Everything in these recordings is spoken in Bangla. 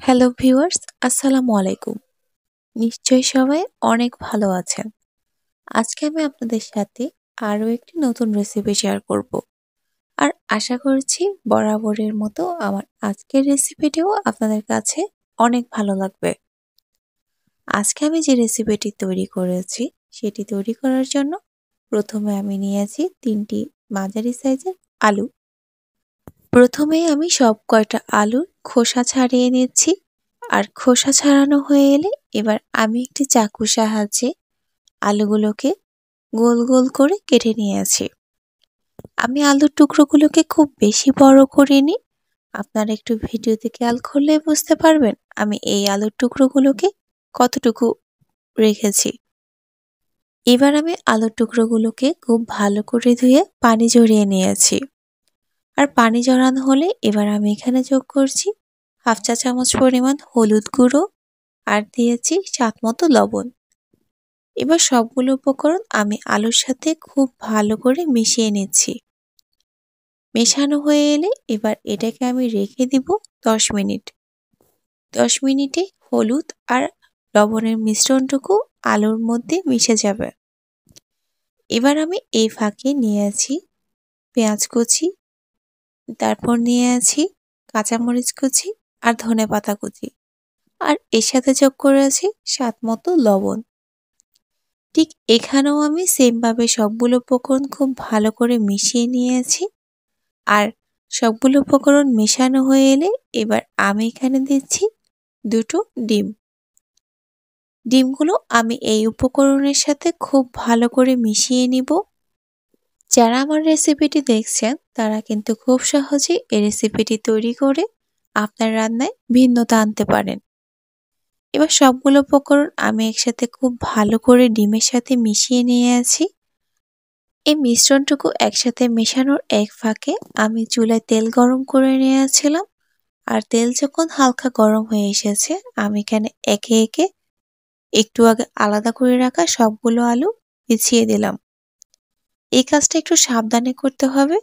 হ্যালো ভিউয়ার্স, আসসালামু আলাইকুম। নিশ্চয়ই সবাই অনেক ভালো আছেন। আজকে আমি আপনাদের সাথে আরও একটি নতুন রেসিপি শেয়ার করব। আর আশা করছি বরাবরের মতো আমার আজকের রেসিপিটিও আপনাদের কাছে অনেক ভালো লাগবে। আজকে আমি যে রেসিপিটি তৈরি করেছি সেটি তৈরি করার জন্য প্রথমে আমি নিয়েছি 3টি মাঝারি সাইজের আলু। প্রথমেই আমি সব কয়টা আলুর খোসা ছাড়িয়ে নিচ্ছি। আর খোসা ছাড়ানো হয়ে এলে এবার আমি একটি চাকুর সাহায্যে আলুগুলোকে গোল গোল করে কেটে নিয়েছি। আমি আলুর টুকরোগুলোকে খুব বেশি বড় করিনি। আপনারা একটু ভিডিওতে খেয়াল করলে বুঝতে পারবেন আমি এই আলুর টুকরোগুলোকে কতটুকু রেখেছি। এবার আমি আলুর টুকরোগুলোকে খুব ভালো করে ধুয়ে পানি ঝরিয়ে নিয়েছি। আর পানি ঝরানো হলে এবার আমি এখানে যোগ করছি হাফ চা চামচ পরিমাণ হলুদ গুঁড়ো আর দিয়েছি স্বাদ মতো লবণ। এবার সবগুলো উপকরণ আমি আলুর সাথে খুব ভালো করে মিশিয়ে নিচ্ছি। মেশানো হয়ে এলে এবার এটাকে আমি রেখে দিব 10 মিনিট। 10 মিনিটে হলুদ আর লবণের মিশ্রণটুকু আলুর মধ্যে মিশে যাবে। এবার আমি এই ফাঁকে নিয়েছি পেঁয়াজ কুচি, তারপর নিয়ে আছি কাঁচামরিচ কুচি আর ধনেপাতা কুচি, আর এর সাথে যোগ করেছি স্বাদ মতো লবণ। ঠিক এখানেও আমি সেমভাবে সবগুলো উপকরণ খুব ভালো করে মিশিয়ে নিয়েছি। আর সবগুলো উপকরণ মেশানো হয়ে এলে এবার আমি এখানে দিচ্ছি 2টো ডিম। ডিমগুলো আমি এই উপকরণের সাথে খুব ভালো করে মিশিয়ে নিব। যারা আমার রেসিপিটি দেখছেন তারা কিন্তু খুব সহজেই এই রেসিপিটি তৈরি করে আপনার রান্নায় ভিন্নতা আনতে পারেন। এবার সবগুলো উপকরণ আমি একসাথে খুব ভালো করে ডিমের সাথে মিশিয়ে নিয়ে আছি। এই মিশ্রণটুকু একসাথে মেশানোর এক ফাঁকে আমি চুলায় তেল গরম করে নিয়েছিলাম। আর তেল যখন হালকা গরম হয়ে এসেছে আমি এখানে একে একে একটু আগে আলাদা করে রাখা সবগুলো আলু বিছিয়ে দিলাম। এই কাজটা একটু সাবধানে করতে হবে,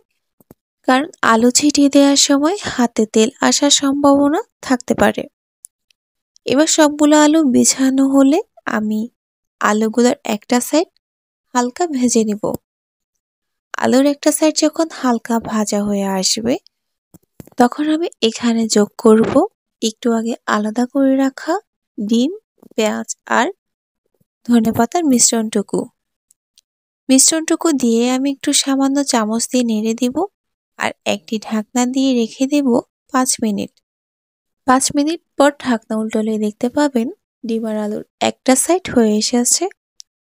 কারণ আলু ছিটিয়ে দেওয়ার সময় হাতে তেল আসার সম্ভাবনা থাকতে পারে। এবার সবগুলো আলু বিছানো হলে আমি আলুগুলোর একটা সাইড হালকা ভেজে নিব। আলুর একটা সাইড যখন হালকা ভাজা হয়ে আসবে তখন আমি এখানে যোগ করব একটু আগে আলাদা করে রাখা ডিম, পেঁয়াজ আর ধনেপাতার মিশ্রণটুকু দিয়ে আমি একটু সামান্য চামচ দিয়ে নেড়ে দিব। আর একটি ঢাকনা দিয়ে রেখে দেব 5 মিনিট। 5 মিনিট পর ঢাকনা উল্টোলে দেখতে পাবেন ডিম আর আলুর একটা সাইড হয়ে এসেছে।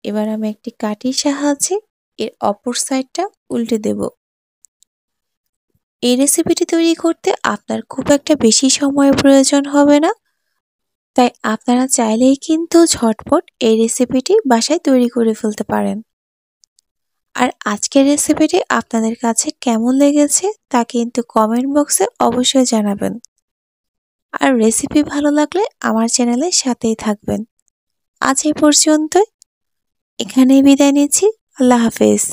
এবার আমি একটি কাঠির সাহায্যে এর অপর সাইডটা উল্টে দেব। এই রেসিপিটি তৈরি করতে আপনার খুব একটা বেশি সময়ের প্রয়োজন হবে না, তাই আপনারা চাইলেই কিন্তু ঝটপট এই রেসিপিটি বাসায় তৈরি করে ফেলতে পারেন। আর আজকের রেসিপিটি আপনাদের কাছে কেমন লেগেছে তা কিন্তু কমেন্ট বক্সে অবশ্যই জানাবেন। আর রেসিপি ভালো লাগলে আমার চ্যানেলের সাথেই থাকবেন। আজ এই পর্যন্তই, এখানেই বিদায় নিচ্ছি। আল্লাহ হাফেজ।